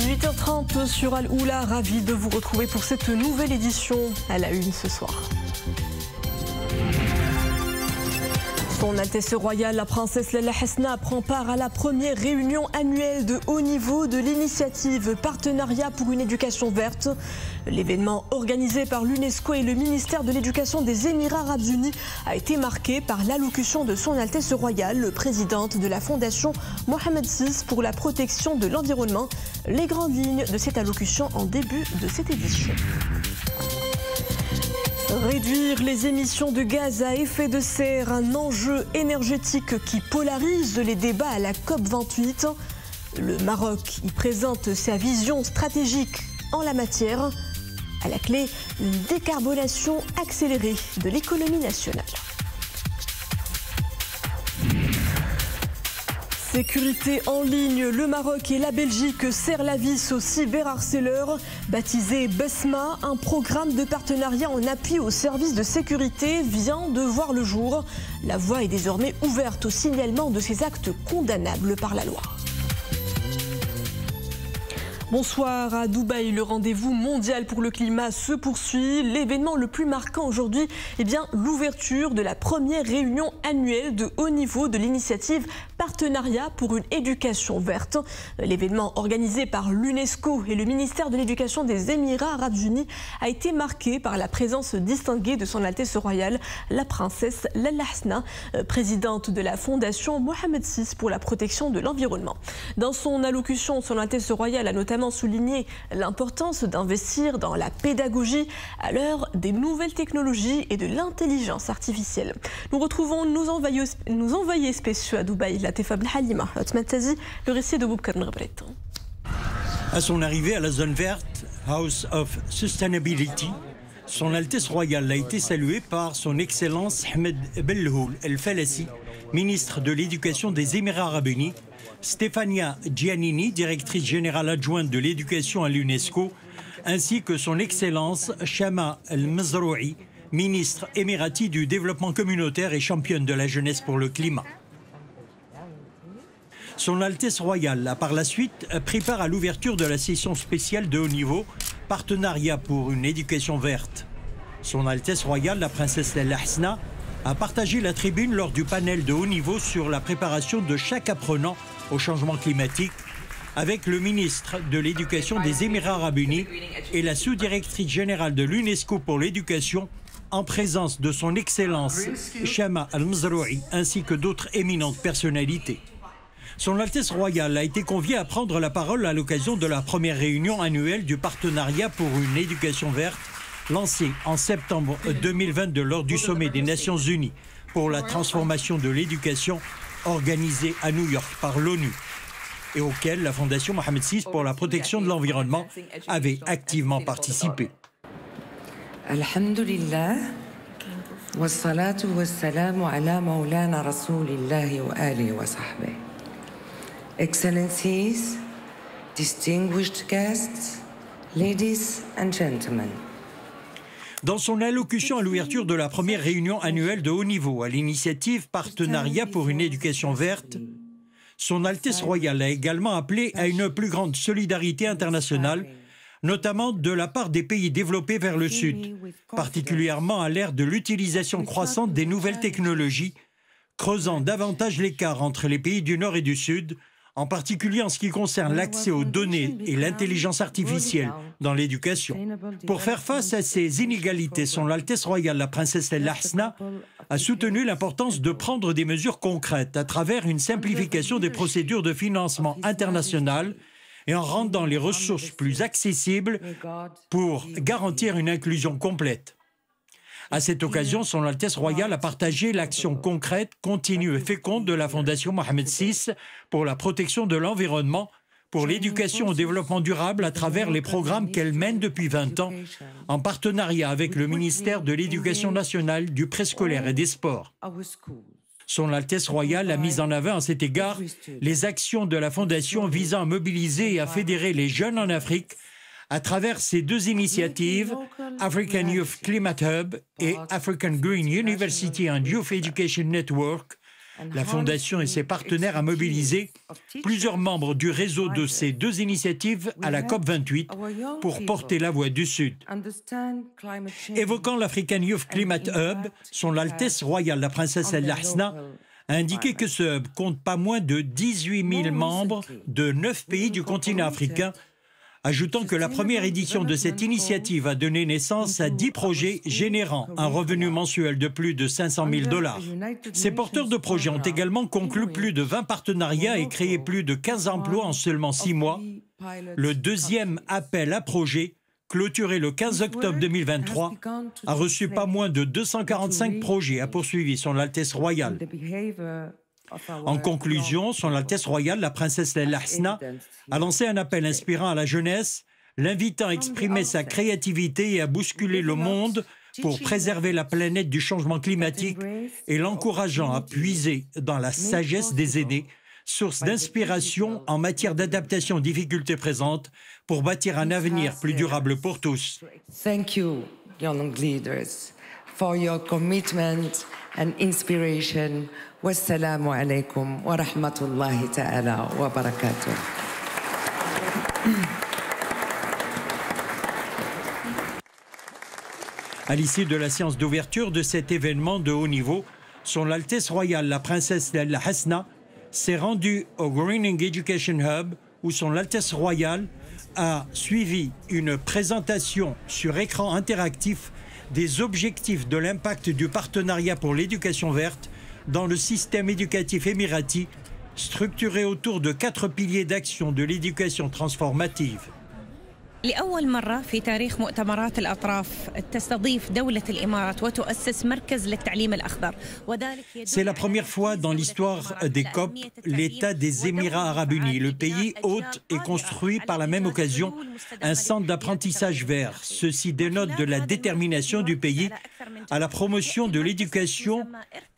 18h30 sur Al-Oula, ravi de vous retrouver pour cette nouvelle édition à la une ce soir. Son Altesse royale, la princesse Lalla Hasna, prend part à la première réunion annuelle de haut niveau de l'initiative Partenariat pour une éducation verte. L'événement organisé par l'UNESCO et le ministère de l'Éducation des Émirats arabes unis a été marqué par l'allocution de Son Altesse royale, le présidente de la Fondation Mohammed VI pour la protection de l'environnement. Les grandes lignes de cette allocution en début de cette édition. Réduire les émissions de gaz à effet de serre, un enjeu énergétique qui polarise les débats à la COP28. Le Maroc y présente sa vision stratégique en la matière. À la clé, une décarbonation accélérée de l'économie nationale. Sécurité en ligne, le Maroc et la Belgique serrent la vis aux cyberharceleurs. Baptisé BESMA, un programme de partenariat en appui aux services de sécurité vient de voir le jour. La voie est désormais ouverte au signalement de ces actes condamnables par la loi. Bonsoir à Dubaï, le rendez-vous mondial pour le climat se poursuit. L'événement le plus marquant aujourd'hui, l'ouverture de la première réunion annuelle de haut niveau de l'initiative Partenariat pour une éducation verte. L'événement organisé par l'UNESCO et le ministère de l'Éducation des Émirats arabes unis a été marqué par la présence distinguée de Son Altesse royale, la princesse Lalla Hasna, présidente de la Fondation Mohammed VI pour la protection de l'environnement. Dans son allocution, Son Altesse royale a notamment souligné l'importance d'investir dans la pédagogie à l'heure des nouvelles technologies et de l'intelligence artificielle. Nous retrouvons nos envoyés spéciaux à Dubaï, Latifa Halima, le récit de Boubkar Mghbret. À son arrivée à la zone verte, House of Sustainability, Son Altesse royale a été saluée par son Excellence Ahmed Belhoul El Falassi, ministre de l'Éducation des Émirats arabes unis, Stefania Giannini, directrice générale adjointe de l'éducation à l'UNESCO, ainsi que son Excellence Shama El-Mzroui, ministre émirati du développement communautaire et championne de la jeunesse pour le climat. Son Altesse royale a par la suite pris part à l'ouverture de la session spéciale de haut niveau Partenariat pour une éducation verte. Son Altesse royale, la princesse Lalla Hasna, a partagé la tribune lors du panel de haut niveau sur la préparation de chaque apprenant au changement climatique avec le ministre de l'Éducation des Émirats arabes unis et la sous-directrice générale de l'UNESCO pour l'éducation en présence de son Excellence Shama Al-Mzroui ainsi que d'autres éminentes personnalités. Son Altesse royale a été conviée à prendre la parole à l'occasion de la première réunion annuelle du Partenariat pour une éducation verte lancée en septembre 2022 lors du sommet des Nations Unies pour la transformation de l'éducation organisé à New York par l'ONU et auquel la Fondation Mohammed VI pour la protection de l'environnement avait activement participé. Alhamdulillah, wassalatu wassalamu ala maulana rasulillahi wa alihi wa sahbihi. Excellencies, distinguished guests, ladies and gentlemen. Dans son allocution à l'ouverture de la première réunion annuelle de haut niveau à l'initiative Partenariat pour une éducation verte, Son Altesse royale a également appelé à une plus grande solidarité internationale, notamment de la part des pays développés vers le sud, particulièrement à l'ère de l'utilisation croissante des nouvelles technologies, creusant davantage l'écart entre les pays du nord et du sud, en particulier en ce qui concerne l'accès aux données et l'intelligence artificielle dans l'éducation. Pour faire face à ces inégalités, Son Altesse royale, la princesse Lalla Hasna, a soutenu l'importance de prendre des mesures concrètes à travers une simplification des procédures de financement international et en rendant les ressources plus accessibles pour garantir une inclusion complète. À cette occasion, Son Altesse royale a partagé l'action concrète, continue et féconde de la Fondation Mohammed VI pour la protection de l'environnement, pour l'éducation au développement durable à travers les programmes qu'elle mène depuis 20 ans, en partenariat avec le ministère de l'Éducation nationale, du préscolaire et des sports. Son Altesse royale a mis en avant à cet égard les actions de la Fondation visant à mobiliser et à fédérer les jeunes en Afrique à travers ces deux initiatives, African Youth Climate Hub et African Green University and Youth Education Network, La Fondation et ses partenaires ont mobilisé plusieurs membres du réseau de ces deux initiatives à la COP28 pour porter la voix du Sud. Évoquant l'African Youth Climate Hub, son Altesse royale, la princesse El Hasna, a indiqué que ce hub compte pas moins de 18 000 membres de 9 pays du continent africain, ajoutant que la première édition de cette initiative a donné naissance à 10 projets générant un revenu mensuel de plus de 500 000 $. Ces porteurs de projets ont également conclu plus de 20 partenariats et créé plus de 15 emplois en seulement 6 mois. Le deuxième appel à projets, clôturé le 15 octobre 2023, a reçu pas moins de 245 projets, a poursuivi son Altesse royale. En conclusion, son Altesse royale, la princesse El Hasna, a lancé un appel inspirant à la jeunesse, l'invitant à exprimer sa créativité et à bousculer le monde pour préserver la planète du changement climatique et l'encourageant à puiser dans la sagesse des aînés, source d'inspiration en matière d'adaptation aux difficultés présentes pour bâtir un avenir plus durable pour tous. Thank you, young leaders, for your commitment and inspiration. Wassalamu alaikum wa rahmatullahi ta'ala wa barakatuh. À l'issue de la séance d'ouverture de cet événement de haut niveau, son Altesse royale, la princesse El Hasna, s'est rendue au Greening Education Hub où son Altesse royale a suivi une présentation sur écran interactif des objectifs de l'impact du partenariat pour l'éducation verte dans le système éducatif émirati, structuré autour de 4 piliers d'action de l'éducation transformative. لأول مرة في تاريخ مؤتمرات الأطراف تستضيف دولة الإمارات وتؤسس مركز للتعليم الأخضر. C'est la première fois dans l'histoire des COP, l'État des Émirats arabes unis, le pays hôte, et construit par la même occasion un centre d'apprentissage vert. Ceci dénote de la détermination du pays à la promotion de l'éducation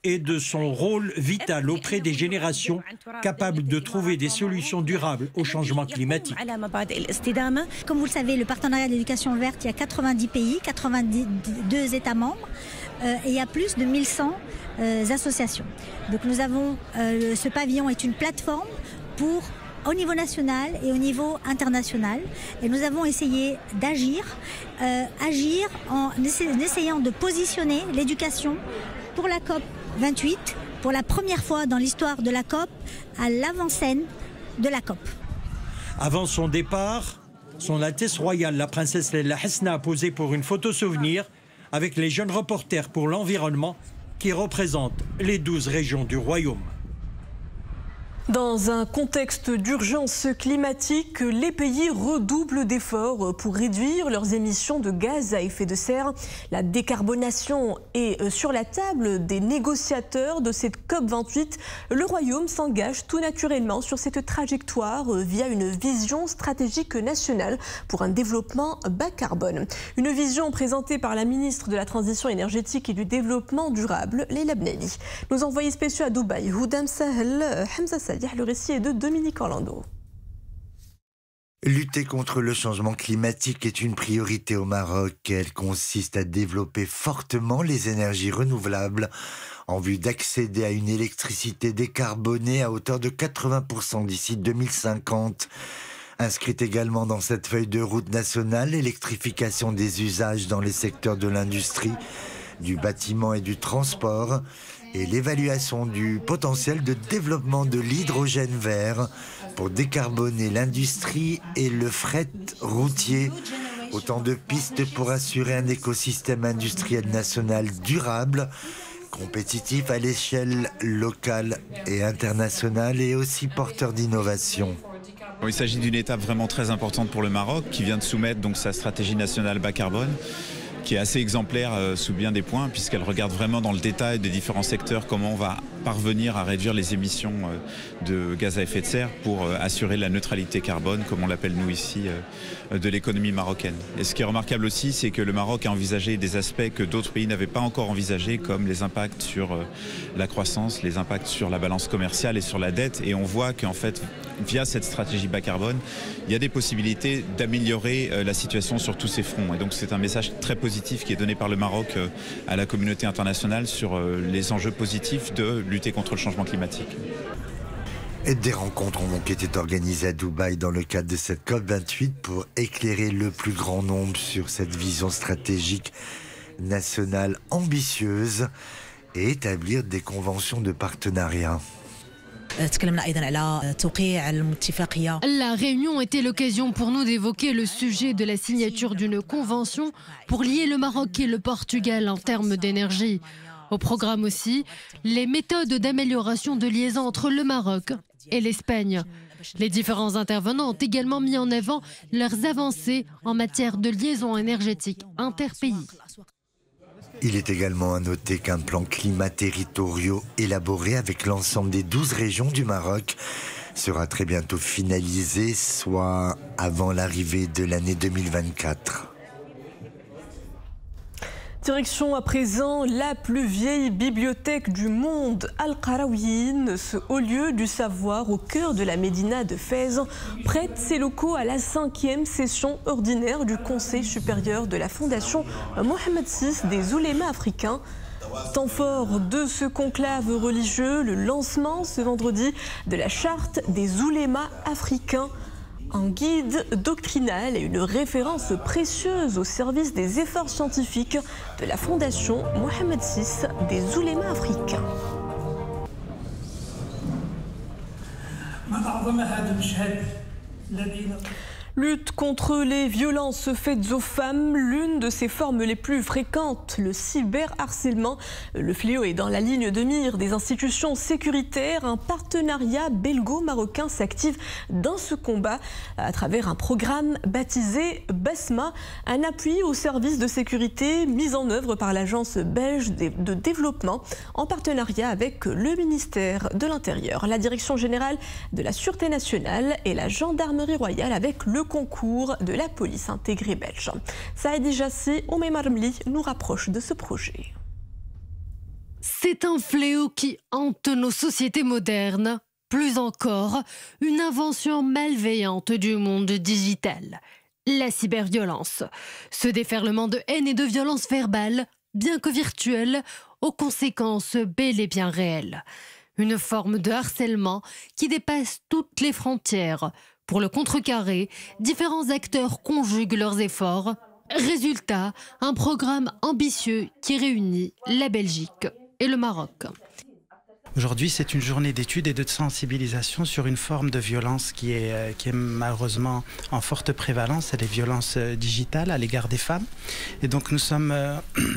et de son rôle vital auprès des générations capables de trouver des solutions durables au changement climatique. Comme vous le savez, le partenariat d'éducation verte, il y a 90 pays, 92 États membres et il y a plus de 1100 associations. Donc nous avons, ce pavillon est une plateforme pour, au niveau national et au niveau international. Et nous avons essayé d'agir, en essayant de positionner l'éducation pour la COP 28, pour la première fois dans l'histoire de la COP, à l'avant-scène de la COP. Avant son départ, son Altesse royale, la princesse El Hasna, a posé pour une photo souvenir avec les jeunes reporters pour l'environnement qui représentent les 12 régions du royaume. Dans un contexte d'urgence climatique, les pays redoublent d'efforts pour réduire leurs émissions de gaz à effet de serre. La décarbonation est sur la table des négociateurs de cette COP28. Le Royaume s'engage tout naturellement sur cette trajectoire via une vision stratégique nationale pour un développement bas carbone. Une vision présentée par la ministre de la Transition énergétique et du Développement durable, Leila Bnali. Nos envoyés spéciaux à Dubaï, Houdam Sahel, Hamza Sadi. Le récit est de Dominique Orlando. Lutter contre le changement climatique est une priorité au Maroc. Elle consiste à développer fortement les énergies renouvelables en vue d'accéder à une électricité décarbonée à hauteur de 80% d'ici 2050. Inscrite également dans cette feuille de route nationale, l'électrification des usages dans les secteurs de l'industrie, du bâtiment et du transport, et l'évaluation du potentiel de développement de l'hydrogène vert pour décarboner l'industrie et le fret routier. Autant de pistes pour assurer un écosystème industriel national durable, compétitif à l'échelle locale et internationale et aussi porteur d'innovation. Il s'agit d'une étape vraiment très importante pour le Maroc qui vient de soumettre donc sa stratégie nationale bas carbone, qui est assez exemplaire sous bien des points, puisqu'elle regarde vraiment dans le détail des différents secteurs comment on va parvenir à réduire les émissions de gaz à effet de serre pour assurer la neutralité carbone, comme on l'appelle nous ici, de l'économie marocaine. Et ce qui est remarquable aussi, c'est que le Maroc a envisagé des aspects que d'autres pays n'avaient pas encore envisagés, comme les impacts sur la croissance, les impacts sur la balance commerciale et sur la dette. Et on voit qu'en fait, via cette stratégie bas carbone, il y a des possibilités d'améliorer la situation sur tous ces fronts. Et donc c'est un message très positif qui est donné par le Maroc à la communauté internationale sur les enjeux positifs de lutter contre le changement climatique. Et des rencontres ont donc été organisées à Dubaï dans le cadre de cette COP28 pour éclairer le plus grand nombre sur cette vision stratégique nationale ambitieuse et établir des conventions de partenariat. La réunion était l'occasion pour nous d'évoquer le sujet de la signature d'une convention pour lier le Maroc et le Portugal en termes d'énergie. Au programme aussi, les méthodes d'amélioration de liaison entre le Maroc et l'Espagne. Les différents intervenants ont également mis en avant leurs avancées en matière de liaison énergétique interpays. Il est également à noter qu'un plan climat territoriaux élaboré avec l'ensemble des 12 régions du Maroc sera très bientôt finalisé, soit avant l'arrivée de l'année 2024. Direction à présent la plus vieille bibliothèque du monde, Al-Qarawiyyin, ce haut lieu du savoir au cœur de la Médina de Fès, prête ses locaux à la 5e session ordinaire du Conseil supérieur de la Fondation Mohammed VI des oulémas africains. Temps fort de ce conclave religieux, le lancement ce vendredi de la charte des oulémas africains. Un guide doctrinal et une référence précieuse au service des efforts scientifiques de la Fondation Mohammed VI des oulémas africains. Lutte contre les violences faites aux femmes, l'une de ses formes les plus fréquentes, le cyberharcèlement. Le fléau est dans la ligne de mire des institutions sécuritaires. Un partenariat belgo-marocain s'active dans ce combat à travers un programme baptisé Basma, un appui aux services de sécurité mis en œuvre par l'agence belge de développement en partenariat avec le ministère de l'Intérieur, la Direction générale de la Sûreté nationale et la Gendarmerie royale avec le concours de la police intégrée belge. Saïd Jassi, Oumé Marmli nous rapproche de ce projet. C'est un fléau qui hante nos sociétés modernes. Plus encore, une invention malveillante du monde digital. La cyberviolence. Ce déferlement de haine et de violence verbale, bien que virtuelle, aux conséquences bel et bien réelles. Une forme de harcèlement qui dépasse toutes les frontières. Pour le contrecarrer, différents acteurs conjuguent leurs efforts. Résultat, un programme ambitieux qui réunit la Belgique et le Maroc. Aujourd'hui, c'est une journée d'études et de sensibilisation sur une forme de violence qui est malheureusement en forte prévalence, c'est les violences digitales à l'égard des femmes. Et donc nous sommes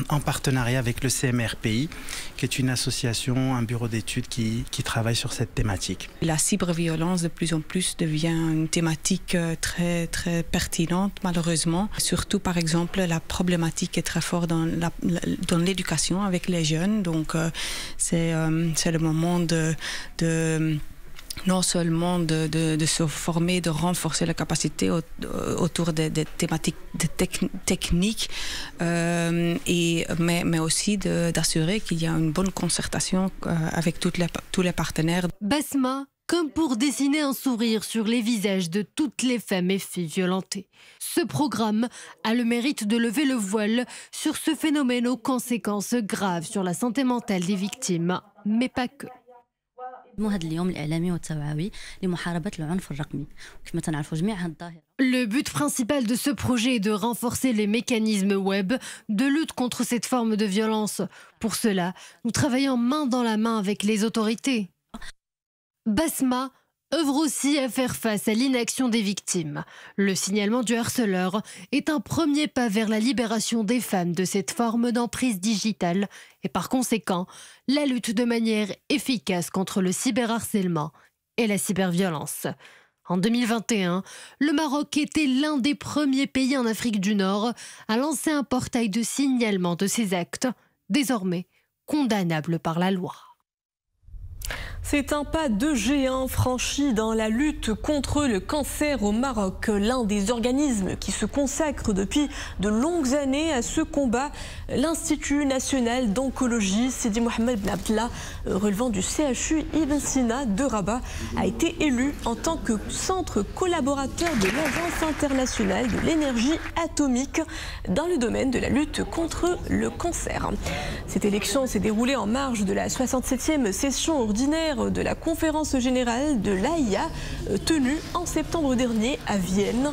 en partenariat avec le CMRPI, qui est une association, un bureau d'études qui travaille sur cette thématique. La cyberviolence de plus en plus devient une thématique très, très pertinente malheureusement. Surtout par exemple la problématique est très forte dans l'éducation avec les jeunes. Donc c'est le moment non seulement de se former, de renforcer la capacité autour des thématiques techniques, mais aussi d'assurer qu'il y a une bonne concertation avec tous les partenaires. Basma, comme pour dessiner un sourire sur les visages de toutes les femmes et filles violentées. Ce programme a le mérite de lever le voile sur ce phénomène aux conséquences graves sur la santé mentale des victimes, mais pas que. Le but principal de ce projet est de renforcer les mécanismes web de lutte contre cette forme de violence. Pour cela, nous travaillons main dans la main avec les autorités. Basma œuvre aussi à faire face à l'inaction des victimes. Le signalement du harceleur est un premier pas vers la libération des femmes de cette forme d'emprise digitale et par conséquent, la lutte de manière efficace contre le cyberharcèlement et la cyberviolence. En 2021, le Maroc était l'un des premiers pays en Afrique du Nord à lancer un portail de signalement de ces actes, désormais condamnables par la loi. C'est un pas de géant franchi dans la lutte contre le cancer au Maroc. L'un des organismes qui se consacre depuis de longues années à ce combat, l'Institut national d'oncologie Sidi Mohamed Ben Abdallah, relevant du CHU Ibn Sina de Rabat, a été élu en tant que centre collaborateur de l'Agence internationale de l'énergie atomique dans le domaine de la lutte contre le cancer. Cette élection s'est déroulée en marge de la 67e session ordinaire de la conférence générale de l'AIA tenue en septembre dernier à Vienne.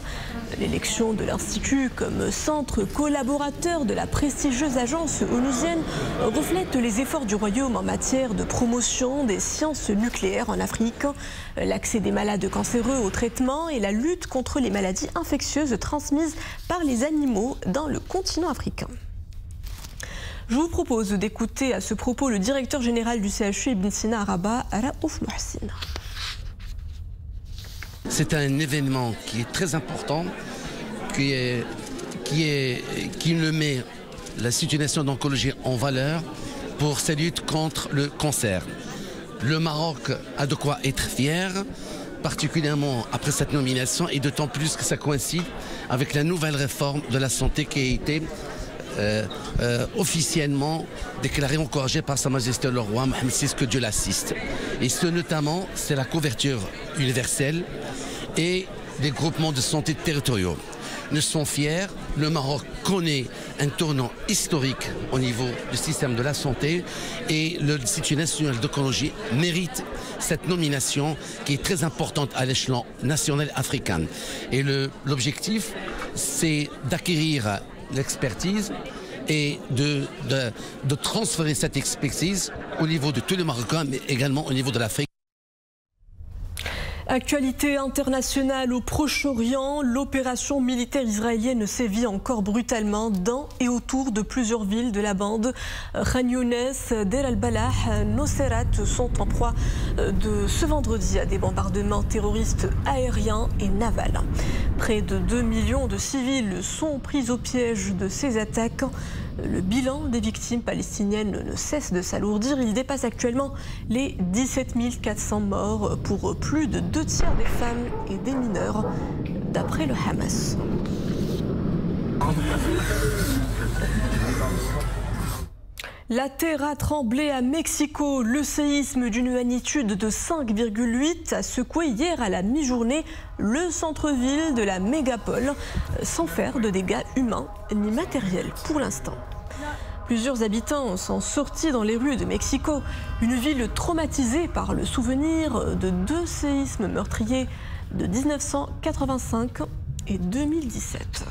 L'élection de l'Institut comme centre collaborateur de la prestigieuse agence onusienne reflète les efforts du Royaume en matière de promotion des sciences nucléaires en Afrique, l'accès des malades cancéreux au traitement et la lutte contre les maladies infectieuses transmises par les animaux dans le continent africain. Je vous propose d'écouter à ce propos le directeur général du CHU Ibn Sina à Rabat, Raouf Mohsin. C'est un événement qui est très important, qui met l'Institut national d'oncologie en valeur pour sa lutte contre le cancer. Le Maroc a de quoi être fier, particulièrement après cette nomination, et d'autant plus que ça coïncide avec la nouvelle réforme de la santé qui a été officiellement déclaré encouragé par Sa Majesté le Roi Mohamed VI, que Dieu l'assiste. Et ce notamment, c'est la couverture universelle et des groupements de santé territoriaux. Nous sommes fiers, le Maroc connaît un tournant historique au niveau du système de la santé et l'Institut national d'oncologie mérite cette nomination qui est très importante à l'échelon national africain. Et l'objectif, c'est d'acquérir l'expertise et de transférer cette expertise au niveau de tous les Marocains, mais également au niveau de l'Afrique. Actualité internationale au Proche-Orient, l'opération militaire israélienne sévit encore brutalement dans et autour de plusieurs villes de la bande. Khan Younes, Deir al-Balah, Nuseirat sont en proie ce vendredi à des bombardements terroristes aériens et navals. Près de 2 millions de civils sont pris au piège de ces attaques. Le bilan des victimes palestiniennes ne cesse de s'alourdir. Il dépasse actuellement les 17 400 morts pour plus de 2 tiers des femmes et des mineurs, d'après le Hamas. La terre a tremblé à Mexico. Le séisme d'une magnitude de 5,8 a secoué hier à la mi-journée le centre-ville de la mégapole, sans faire de dégâts humains ni matériels pour l'instant. Plusieurs habitants sont sortis dans les rues de Mexico, une ville traumatisée par le souvenir de 2 séismes meurtriers de 1985 et 2017.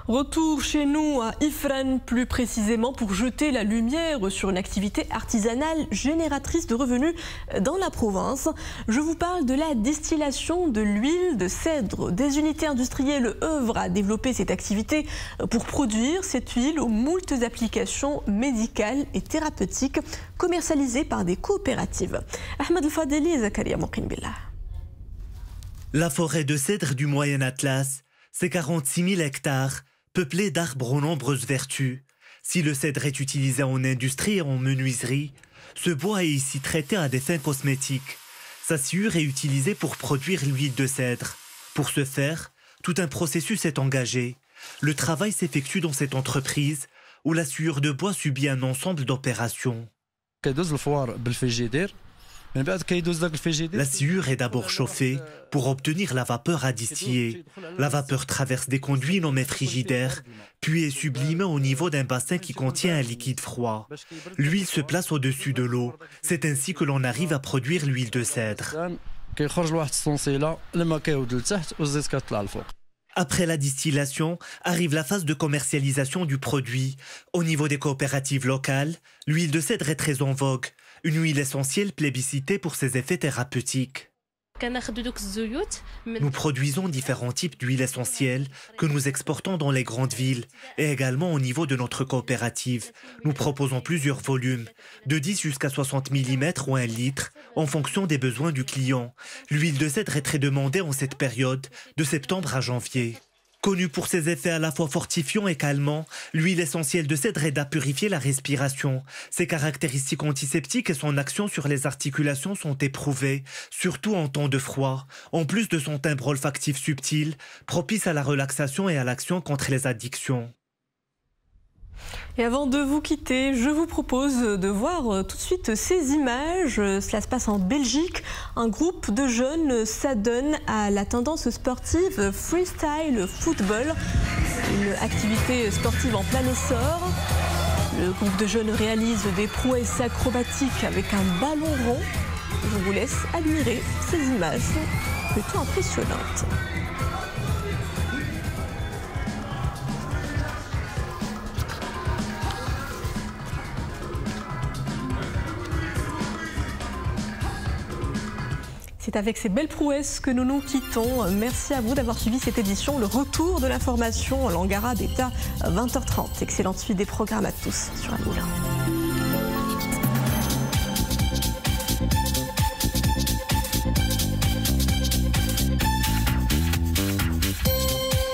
Retour chez nous à Ifrane, plus précisément pour jeter la lumière sur une activité artisanale génératrice de revenus dans la province. Je vous parle de la distillation de l'huile de cèdre. Des unités industrielles œuvrent à développer cette activité pour produire cette huile aux moultes applications médicales et thérapeutiques commercialisées par des coopératives. Ahmed El-Fadeli et Zakaria Mokin Billah. La forêt de cèdre du Moyen Atlas, c'est 46 000 hectares peuplé d'arbres aux nombreuses vertus. Si le cèdre est utilisé en industrie et en menuiserie, ce bois est ici traité à des fins cosmétiques. Sa sciure est utilisée pour produire l'huile de cèdre. Pour ce faire, tout un processus est engagé. Le travail s'effectue dans cette entreprise où la sciure de bois subit un ensemble d'opérations. La sciure est d'abord chauffée pour obtenir la vapeur à distiller. La vapeur traverse des conduits nommés frigidaires, puis est sublimée au niveau d'un bassin qui contient un liquide froid. L'huile se place au-dessus de l'eau. C'est ainsi que l'on arrive à produire l'huile de cèdre. Après la distillation, arrive la phase de commercialisation du produit. Au niveau des coopératives locales, l'huile de cèdre est très en vogue. Une huile essentielle plébiscitée pour ses effets thérapeutiques. Nous produisons différents types d'huiles essentielles que nous exportons dans les grandes villes et également au niveau de notre coopérative. Nous proposons plusieurs volumes, de 10 jusqu'à 60 mm ou 1 litre, en fonction des besoins du client. L'huile de cèdre est très demandée en cette période, de septembre à janvier. Connu pour ses effets à la fois fortifiants et calmants, l'huile essentielle de cèdre aide à purifier la respiration. Ses caractéristiques antiseptiques et son action sur les articulations sont éprouvées, surtout en temps de froid. En plus de son timbre olfactif subtil, propice à la relaxation et à l'action contre les addictions. Et avant de vous quitter, je vous propose de voir tout de suite ces images. Cela se passe en Belgique. Un groupe de jeunes s'adonne à la tendance sportive freestyle football, une activité sportive en plein essor. Le groupe de jeunes réalise des prouesses acrobatiques avec un ballon rond. Je vous laisse admirer ces images plutôt impressionnantes. C'est avec ces belles prouesses que nous nous quittons. Merci à vous d'avoir suivi cette édition. Le retour de l'information, l'Angara d'État, 20h30. Excellente suite des programmes à tous sur Al-Moula.